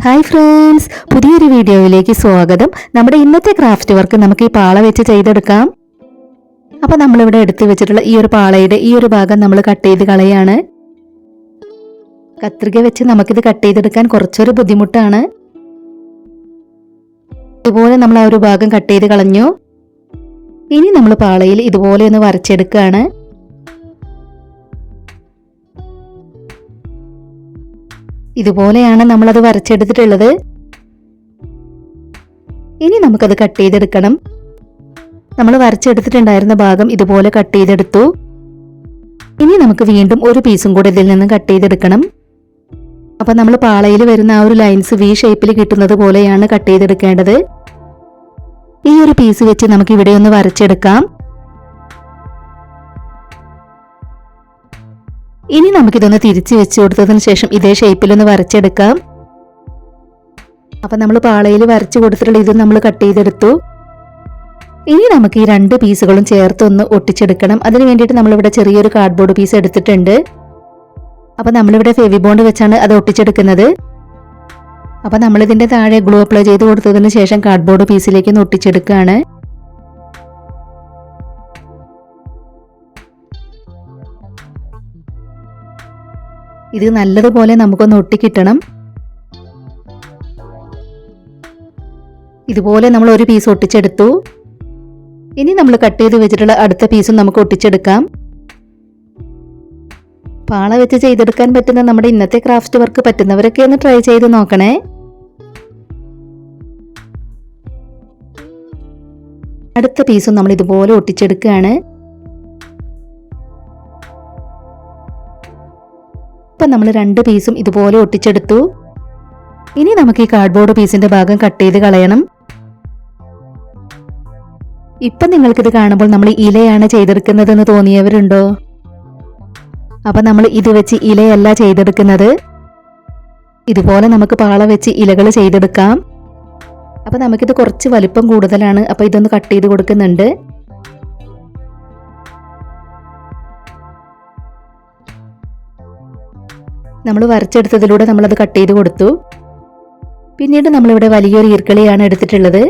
Hi friends, പുതിയൊരു വീഡിയോയിലേക്ക് സ്വാഗതം. നമ്മുടെ ഇന്നത്തെ ക്രാഫ്റ്റ് വർക്ക് നമുക്ക് ഈ പാള വെച്ച് ചെയ്തെടുക്കാം. അപ്പോൾ നമ്മളിവിടെ എടുത്തു വെച്ചിട്ടുള്ള ഈ ഒരു പാളയുടെ ഈ ഒരു ഭാഗം നമ്മൾ കട്ട് ചെയ്ത് കളയാണ്. കത്രിക വെച്ച് നമുക്കിത് കട്ട് ചെയ്തെടുക്കാൻ കുറച്ചൊരു ബുദ്ധിമുട്ടാണ്. ഇതുപോലെ നമ്മൾ ആ ഒരു ഭാഗം കട്ട് ചെയ്ത് കളഞ്ഞു. ഇനി നമ്മൾ പാളയിൽ ഇതുപോലെ ഒന്ന് വരച്ചെടുക്കുകയാണ്. ഇതുപോലെയാണ് നമ്മളത് വരച്ചെടുത്തിട്ടുള്ളത്. ഇനി നമുക്കത് കട്ട് ചെയ്തെടുക്കണം. നമ്മൾ വരച്ചെടുത്തിട്ടുണ്ടായിരുന്ന ഭാഗം ഇതുപോലെ കട്ട് ചെയ്തെടുത്തു. ഇനി നമുക്ക് വീണ്ടും ഒരു പീസും കൂടെ ഇതിൽ നിന്ന് കട്ട് ചെയ്തെടുക്കണം. അപ്പൊ നമ്മൾ പാളയിൽ വരുന്ന ആ ഒരു ലൈൻസ് വി ഷേപ്പിൽ കിട്ടുന്നത് പോലെയാണ് കട്ട് ചെയ്തെടുക്കേണ്ടത്. ഈ ഒരു പീസ് വെച്ച് നമുക്ക് ഇവിടെ ഒന്ന് വരച്ചെടുക്കാം. ഇനി നമുക്കിതൊന്ന് തിരിച്ച് വെച്ച് കൊടുത്തതിന് ശേഷം ഇതേ ഷേപ്പിലൊന്ന് വരച്ചെടുക്കാം. അപ്പൊ നമ്മൾ പാളയിൽ വരച്ചു കൊടുത്തിട്ടുള്ള ഇത് നമ്മൾ കട്ട് ചെയ്തെടുത്തു. ഇനി നമുക്ക് ഈ രണ്ട് പീസുകളും ചേർത്ത് ഒന്ന് ഒട്ടിച്ചെടുക്കണം. അതിന് വേണ്ടിയിട്ട് നമ്മളിവിടെ ചെറിയൊരു കാർഡ്ബോർഡ് പീസ് എടുത്തിട്ടുണ്ട്. അപ്പൊ നമ്മളിവിടെ ഫെവി ബോണ്ട് വെച്ചാണ് അത് ഒട്ടിച്ചെടുക്കുന്നത്. അപ്പൊ നമ്മളിതിന്റെ താഴെ ഗ്ലൂ അപ്ലൈ ചെയ്ത് കൊടുത്തതിന് ശേഷം കാർഡ്ബോർഡ് പീസിലേക്ക് ഒന്ന് ഒട്ടിച്ചെടുക്കുകയാണ്. ഇത് നല്ലതുപോലെ നമുക്കൊന്ന് ഒട്ടിക്കിട്ടണം. ഇതുപോലെ നമ്മൾ ഒരു പീസ് ഒട്ടിച്ചെടുത്തു. ഇനി നമ്മൾ കട്ട് ചെയ്ത് വെച്ചിട്ടുള്ള അടുത്ത പീസും നമുക്ക് ഒട്ടിച്ചെടുക്കാം. പാള വെച്ച് ചെയ്തെടുക്കാൻ പറ്റുന്ന നമ്മുടെ ഇന്നത്തെ ക്രാഫ്റ്റ് വർക്ക് പറ്റുന്നവരൊക്കെ ഒന്ന് ട്രൈ ചെയ്ത് നോക്കണേ. അടുത്ത പീസും നമ്മൾ ഇതുപോലെ ഒട്ടിച്ചെടുക്കുകയാണ്. ഇപ്പം നമ്മൾ രണ്ട് പീസും ഇതുപോലെ ഒട്ടിച്ചെടുത്തു. ഇനി നമുക്ക് ഈ കാർഡ്ബോർഡ് പീസിന്റെ ഭാഗം കട്ട് ചെയ്ത് കളയണം. ഇപ്പം നിങ്ങൾക്കിത് കാണുമ്പോൾ നമ്മൾ ഇലയാണ് ചെയ്തെടുക്കുന്നതെന്ന് തോന്നിയവരുണ്ടോ? അപ്പൊ നമ്മൾ ഇത് വെച്ച് ഇലയല്ല ചെയ്തെടുക്കുന്നത്. ഇതുപോലെ നമുക്ക് പാള വെച്ച് ഇലകൾ ചെയ്തെടുക്കാം. അപ്പൊ നമുക്കിത് കുറച്ച് വലിപ്പം കൂടുതലാണ്. അപ്പൊ ഇതൊന്ന് കട്ട് ചെയ്ത് കൊടുക്കുന്നുണ്ട്. നമ്മൾ വരച്ചെടുത്തതിലൂടെ നമ്മളത് കട്ട് ചെയ്ത് കൊടുത്തു. പിന്നീട് നമ്മളിവിടെ വലിയൊരു ഈർക്കളിയാണ് എടുത്തിട്ടുള്ളത്.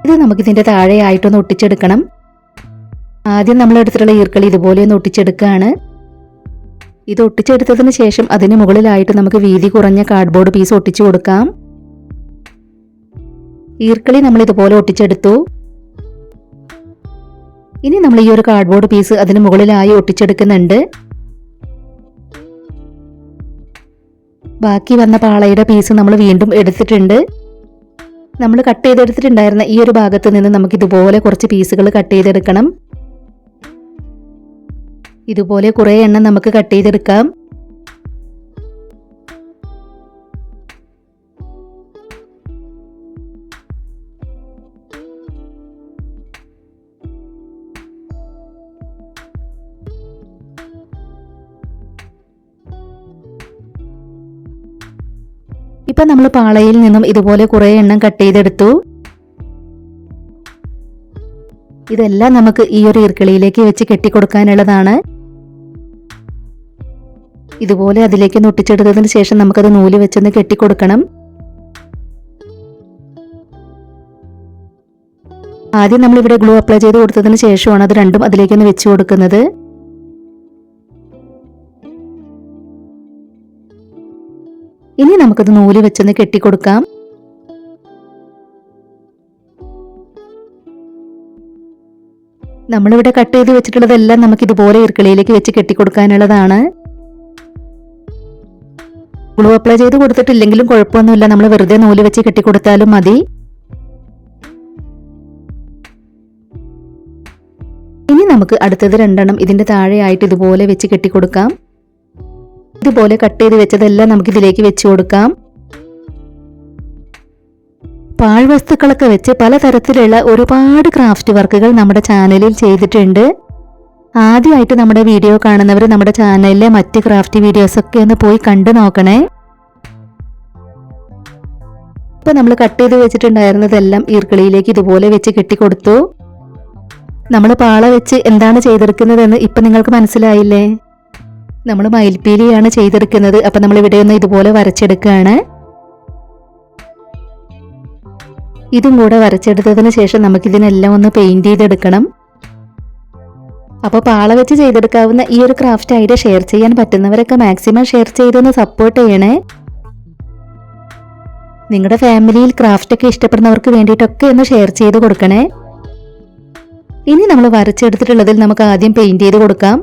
ഇത് നമുക്കിതിന്റെ താഴെ ആയിട്ടൊന്ന് ഒട്ടിച്ചെടുക്കണം. ആദ്യം നമ്മൾ എടുത്തിട്ടുള്ള ഈർക്കളി ഇതുപോലെ ഒന്ന് ഒട്ടിച്ചെടുക്കുകയാണ്. ഇത് ഒട്ടിച്ചെടുത്തതിന് ശേഷം അതിന് മുകളിലായിട്ട് നമുക്ക് വീതി കുറഞ്ഞ കാർഡ്ബോർഡ് പീസ് ഒട്ടിച്ചു കൊടുക്കാം. ഈർക്കളി നമ്മൾ ഇതുപോലെ ഒട്ടിച്ചെടുത്തു. ഇനി നമ്മൾ ഈ ഒരു കാർഡ്ബോർഡ് പീസ് അതിന് മുകളിലായി ഒട്ടിച്ചെടുക്കുന്നുണ്ട്. ബാക്കി വന്ന പാളയുടെ പീസ് നമ്മൾ വീണ്ടും എടുത്തിട്ടുണ്ട്. നമ്മൾ കട്ട് ചെയ്തെടുത്തിട്ടുണ്ടായിരുന്ന ഈ ഒരു ഭാഗത്ത് നിന്ന് നമുക്ക് ഇതുപോലെ കുറച്ച് പീസുകൾ കട്ട് ചെയ്തെടുക്കണം. ഇതുപോലെ കുറേ എണ്ണം നമുക്ക് കട്ട് ചെയ്തെടുക്കാം. ഇപ്പൊ നമ്മൾ പാളയിൽ നിന്നും ഇതുപോലെ കുറേ എണ്ണം കട്ട് ചെയ്തെടുത്തു. ഇതെല്ലാം നമുക്ക് ഈ ഒരു ഈർക്കിളിയിലേക്ക് വെച്ച് കെട്ടിക്കൊടുക്കാനുള്ളതാണ്. ഇതുപോലെ അതിലേക്ക് ഒട്ടിച്ചെടുത്തതിന് ശേഷം നമുക്കത് നൂല് വെച്ചൊന്ന് കെട്ടിക്കൊടുക്കണം. ആദ്യം നമ്മളിവിടെ ഗ്ലൂ അപ്ലൈ ചെയ്ത് കൊടുത്തതിന് ശേഷമാണ് അത് രണ്ടും അതിലേക്കൊന്ന് വെച്ച് കൊടുക്കുന്നത്. ഇനി നമുക്കത് നൂല് വെച്ചൊന്ന് കെട്ടിക്കൊടുക്കാം. നമ്മളിവിടെ കട്ട് ചെയ്ത് വെച്ചിട്ടുള്ളതെല്ലാം നമുക്ക് ഇതുപോലെ ഈർക്കിളിയിലേക്ക് വെച്ച് കെട്ടിക്കൊടുക്കാനുള്ളതാണ്. ഗ്ലൂ അപ്ലൈ ചെയ്ത് കൊടുത്തിട്ടില്ലെങ്കിലും കുഴപ്പമൊന്നുമില്ല. നമ്മൾ വെറുതെ നൂല് വെച്ച് കെട്ടിക്കൊടുത്താലും മതി. ഇനി നമുക്ക് അടുത്തത് രണ്ടെണ്ണം ഇതിന്റെ താഴെയായിട്ട് ഇതുപോലെ വെച്ച് കെട്ടിക്കൊടുക്കാം. ഇതുപോലെ കട്ട് ചെയ്ത് വെച്ചതെല്ലാം നമുക്ക് ഇതിലേക്ക് വെച്ച് കൊടുക്കാം. പാഴ്വസ്തുക്കളൊക്കെ വെച്ച് പലതരത്തിലുള്ള ഒരുപാട് ക്രാഫ്റ്റ് വർക്കുകൾ നമ്മുടെ ചാനലിൽ ചെയ്തിട്ടുണ്ട്. ആദ്യമായിട്ട് നമ്മുടെ വീഡിയോ കാണുന്നവർ നമ്മുടെ ചാനലിലെ മറ്റ് ക്രാഫ്റ്റ് വീഡിയോസ് ഒക്കെ ഒന്ന് പോയി കണ്ടു നോക്കണേ. ഇപ്പൊ നമ്മൾ കട്ട് ചെയ്ത് വെച്ചിട്ടുണ്ടായിരുന്നതെല്ലാം ഈർക്കിളിയിലേക്ക് ഇതുപോലെ വെച്ച് കെട്ടിക്കൊടുത്തു. നമ്മൾ പാള വെച്ച് എന്താണ് ചെയ്തെടുക്കുന്നതെന്ന് ഇപ്പൊ നിങ്ങൾക്ക് മനസ്സിലായില്ലേ? നമ്മൾ മയിൽപ്പീലിയാണ് ചെയ്തെടുക്കുന്നത്. അപ്പം നമ്മൾ ഇവിടെ ഒന്ന് ഇതുപോലെ വരച്ചെടുക്കുകയാണ്. ഇതും കൂടെ വരച്ചെടുത്തതിന് ശേഷം നമുക്കിതിനെല്ലാം ഒന്ന് പെയിന്റ് ചെയ്തെടുക്കണം. അപ്പോൾ പാള വെച്ച് ചെയ്തെടുക്കാവുന്ന ഈ ഒരു ക്രാഫ്റ്റ് ഐഡിയ ഷെയർ ചെയ്യാൻ പറ്റുന്നവരൊക്കെ മാക്സിമം ഷെയർ ചെയ്തൊന്ന് സപ്പോർട്ട് ചെയ്യണേ. നിങ്ങളുടെ ഫാമിലിയിൽ ക്രാഫ്റ്റ് ഒക്കെ ഇഷ്ടപ്പെടുന്നവർക്ക് വേണ്ടിയിട്ടൊക്കെ ഒന്ന് ഷെയർ ചെയ്ത് കൊടുക്കണേ. ഇനി നമ്മൾ വരച്ചെടുത്തിട്ടുള്ളതിൽ നമുക്ക് ആദ്യം പെയിന്റ് ചെയ്ത് കൊടുക്കാം.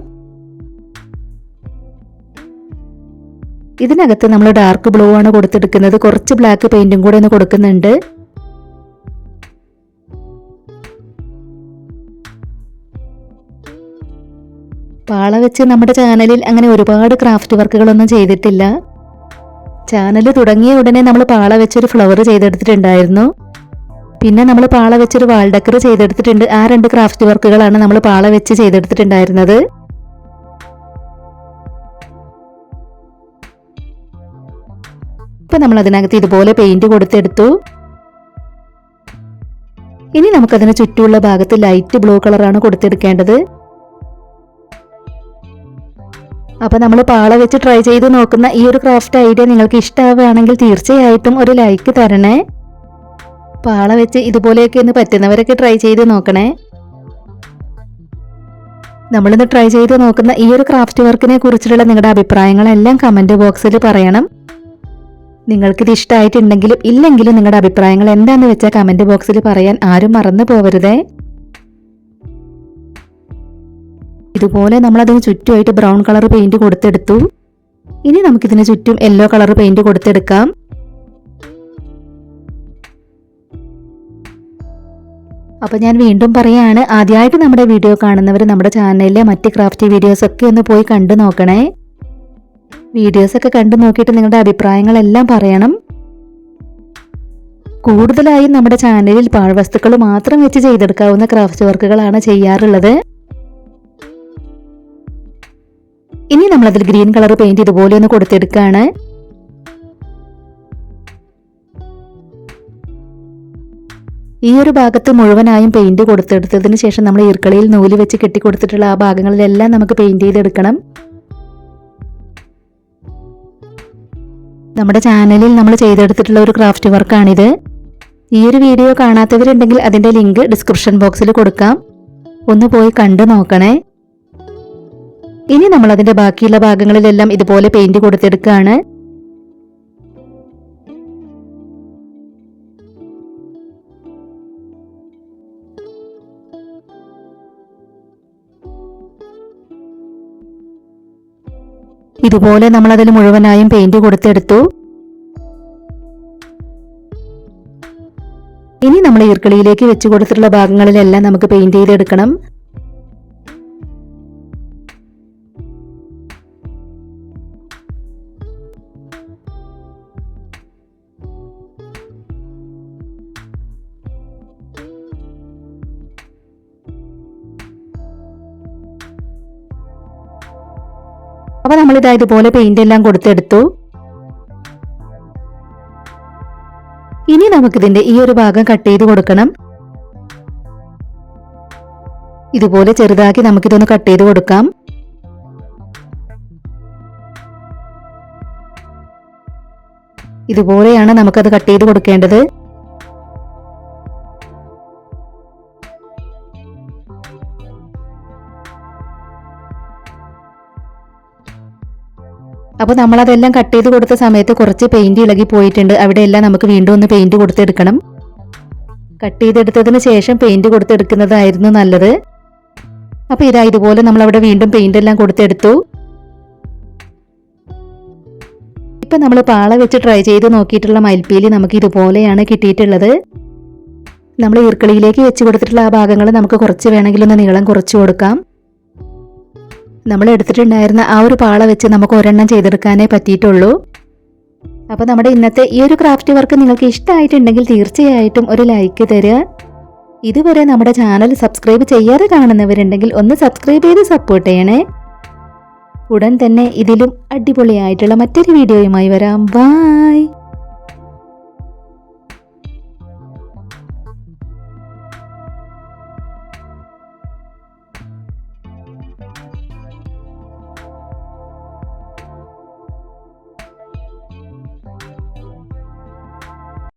ഇതിനകത്ത് നമ്മൾ ഡാർക്ക് ബ്ലൂ ആണ് കൊടുത്തെടുക്കുന്നത്. കുറച്ച് ബ്ലാക്ക് പെയിന്റും കൂടെ ഒന്ന് കൊടുക്കുന്നുണ്ട്. പാള വെച്ച് നമ്മുടെ ചാനലിൽ അങ്ങനെ ഒരുപാട് ക്രാഫ്റ്റ് വർക്കുകളൊന്നും ചെയ്തിട്ടില്ല. ചാനൽ തുടങ്ങിയ ഉടനെ നമ്മൾ പാള വെച്ചൊരു ഫ്ലവർ ചെയ്തെടുത്തിട്ടുണ്ടായിരുന്നു. പിന്നെ നമ്മൾ പാള വെച്ചൊരു വാൾ ഡെക്കർ ചെയ്തെടുത്തിട്ടുണ്ട്. ആ 2 ക്രാഫ്റ്റ് വർക്കുകളാണ് നമ്മൾ പാള വെച്ച് ചെയ്തെടുത്തിട്ടുണ്ടായിരുന്നത്. ഇപ്പൊ നമ്മൾ അതിനകത്ത് ഇതുപോലെ പെയിന്റ് കൊടുത്തെടുത്തു. ഇനി നമുക്കതിന് ചുറ്റുമുള്ള ഭാഗത്ത് ലൈറ്റ് ബ്ലൂ കളറാണ് കൊടുത്തെടുക്കേണ്ടത്. അപ്പൊ നമ്മൾ പാള വെച്ച് ട്രൈ ചെയ്ത് നോക്കുന്ന ഈ ഒരു ക്രാഫ്റ്റ് ഐഡിയ നിങ്ങൾക്ക് ഇഷ്ടമാവുകയാണെങ്കിൽ തീർച്ചയായിട്ടും ഒരു ലൈക്ക് തരണേ. പാള വെച്ച് ഇതുപോലെയൊക്കെ ഒന്ന് പറ്റുന്നവരൊക്കെ ട്രൈ ചെയ്ത് നോക്കണേ. നമ്മളിന്ന് ട്രൈ ചെയ്ത് നോക്കുന്ന ഈ ഒരു ക്രാഫ്റ്റ് വർക്കിനെ കുറിച്ചുള്ള നിങ്ങളുടെ അഭിപ്രായങ്ങളെല്ലാം കമന്റ് ബോക്സിൽ പറയണം. നിങ്ങൾക്കിത് ഇഷ്ടമായിട്ടുണ്ടെങ്കിലും ഇല്ലെങ്കിലും നിങ്ങളുടെ അഭിപ്രായങ്ങൾ എന്താണെന്ന് വെച്ചാൽ കമന്റ് ബോക്സിൽ പറയാൻ ആരും മറന്നു പോവരുതേ. ഇതുപോലെ നമ്മളതിന് ചുറ്റുമായിട്ട് ബ്രൗൺ കളർ പെയിന്റ് കൊടുത്തെടുത്തു. ഇനി നമുക്കിതിന് ചുറ്റും യെല്ലോ കളർ പെയിന്റ് കൊടുത്തെടുക്കാം. അപ്പൊ ഞാൻ വീണ്ടും പറയാണ്, ആദ്യമായിട്ട് നമ്മുടെ വീഡിയോ കാണുന്നവർ നമ്മുടെ ചാനലിലെ മറ്റ് ക്രാഫ്റ്റ് വീഡിയോസ് ഒക്കെ ഒന്ന് പോയി കണ്ടു നോക്കണേ. വീഡിയോസ് ഒക്കെ കണ്ടു നോക്കിയിട്ട് നിങ്ങളുടെ അഭിപ്രായങ്ങളെല്ലാം പറയണം. കൂടുതലായും നമ്മുടെ ചാനലിൽ പാഴ്വസ്തുക്കൾ മാത്രം വെച്ച് ചെയ്തെടുക്കാവുന്ന ക്രാഫ്റ്റ് വർക്കുകളാണ് ചെയ്യാറുള്ളത്. ഇനി നമ്മളതിൽ ഗ്രീൻ കളർ പെയിന്റ് ഇതുപോലെ ഒന്ന് കൊടുത്തെടുക്കുകയാണ്. ഈ ഒരു ഭാഗത്ത് മുഴുവനായും പെയിന്റ് കൊടുത്തെടുത്തതിന് ശേഷം നമ്മൾ ഈർക്കളിയിൽ നൂല് വെച്ച് കെട്ടിക്കൊടുത്തിട്ടുള്ള ആ ഭാഗങ്ങളിലെല്ലാം നമുക്ക് പെയിന്റ് ചെയ്തെടുക്കണം. നമ്മുടെ ചാനലിൽ നമ്മൾ ചെയ്തെടുത്തിട്ടുള്ള ഒരു ക്രാഫ്റ്റ് വർക്കാണിത്. ഈ ഒരു വീഡിയോ കാണാത്തവരുണ്ടെങ്കിൽ അതിന്റെ ലിങ്ക് ഡിസ്ക്രിപ്ഷൻ ബോക്സിൽ കൊടുക്കാം. ഒന്ന് പോയി കണ്ടു നോക്കണേ. ഇനി നമ്മൾ അതിന്റെ ബാക്കിയുള്ള ഭാഗങ്ങളിലെല്ലാം ഇതുപോലെ പെയിന്റ് കൊടുത്തെടുക്കുകയാണ്. ഇതുപോലെ നമ്മൾ അതിൽ മുഴുവനായും പെയിന്റ് കൊടുത്തെടുത്തു. ഇനി നമ്മൾ ഈർക്കളിയിലേക്ക് വെച്ച് കൊടുത്തിട്ടുള്ള ഭാഗങ്ങളിലെല്ലാം നമുക്ക് പെയിന്റ് ചെയ്തെടുക്കണം. അപ്പൊ നമ്മളിതാ ഇതുപോലെ പെയിന്റ് എല്ലാം കൊടുത്തെടുത്തു. ഇനി നമുക്കിതിന്റെ ഈ ഒരു ഭാഗം കട്ട് ചെയ്ത് കൊടുക്കണം. ഇതുപോലെ ചെറുതാക്കി നമുക്കിതൊന്ന് കട്ട് ചെയ്ത് കൊടുക്കാം. ഇതുപോലെയാണ് നമുക്കത് കട്ട് ചെയ്ത് കൊടുക്കേണ്ടത്. അപ്പോൾ നമ്മളതെല്ലാം കട്ട് ചെയ്ത് കൊടുത്ത സമയത്ത് കുറച്ച് പെയിന്റ് ഇളകി പോയിട്ടുണ്ട്. അവിടെയെല്ലാം നമുക്ക് വീണ്ടും ഒന്ന് പെയിന്റ് കൊടുത്തെടുക്കണം. കട്ട് ചെയ്തെടുത്തതിന് ശേഷം പെയിന്റ് കൊടുത്തെടുക്കുന്നതായിരുന്നു നല്ലത്. അപ്പോൾ ഇതാ ഇതുപോലെ നമ്മൾ അവിടെ വീണ്ടും പെയിന്റ് എല്ലാം കൊടുത്തെടുത്തു. ഇപ്പൊ നമ്മൾ പാള വെച്ച് ട്രൈ ചെയ്ത് നോക്കിയിട്ടുള്ള മയിൽപ്പീലി നമുക്ക് ഇതുപോലെയാണ് കിട്ടിയിട്ടുള്ളത്. നമ്മൾ ഈർക്കളിയിലേക്ക് വെച്ച് കൊടുത്തിട്ടുള്ള ആ ഭാഗങ്ങൾ നമുക്ക് കുറച്ച് വേണമെങ്കിൽ ഒന്ന് നീളം കുറച്ച് കൊടുക്കാം. നമ്മൾ എടുത്തിട്ടുണ്ടായിരുന്ന ആ ഒരു പാള വെച്ച് നമുക്ക് ഒരെണ്ണം ചെയ്തെടുക്കാനേ പറ്റിയിട്ടുള്ളൂ. അപ്പോൾ നമ്മുടെ ഇന്നത്തെ ഈ ഒരു ക്രാഫ്റ്റ് വർക്ക് നിങ്ങൾക്ക് ഇഷ്ടമായിട്ടുണ്ടെങ്കിൽ തീർച്ചയായിട്ടും ഒരു ലൈക്ക് തരിക. ഇതുവരെ നമ്മുടെ ചാനൽ സബ്സ്ക്രൈബ് ചെയ്യാതെ കാണുന്നവരുണ്ടെങ്കിൽ ഒന്ന് സബ്സ്ക്രൈബ് ചെയ്ത് സപ്പോർട്ട് ചെയ്യണേ. ഉടൻ തന്നെ ഇതിലും അടിപൊളിയായിട്ടുള്ള മറ്റൊരു വീഡിയോയുമായി വരാം. ബൈ.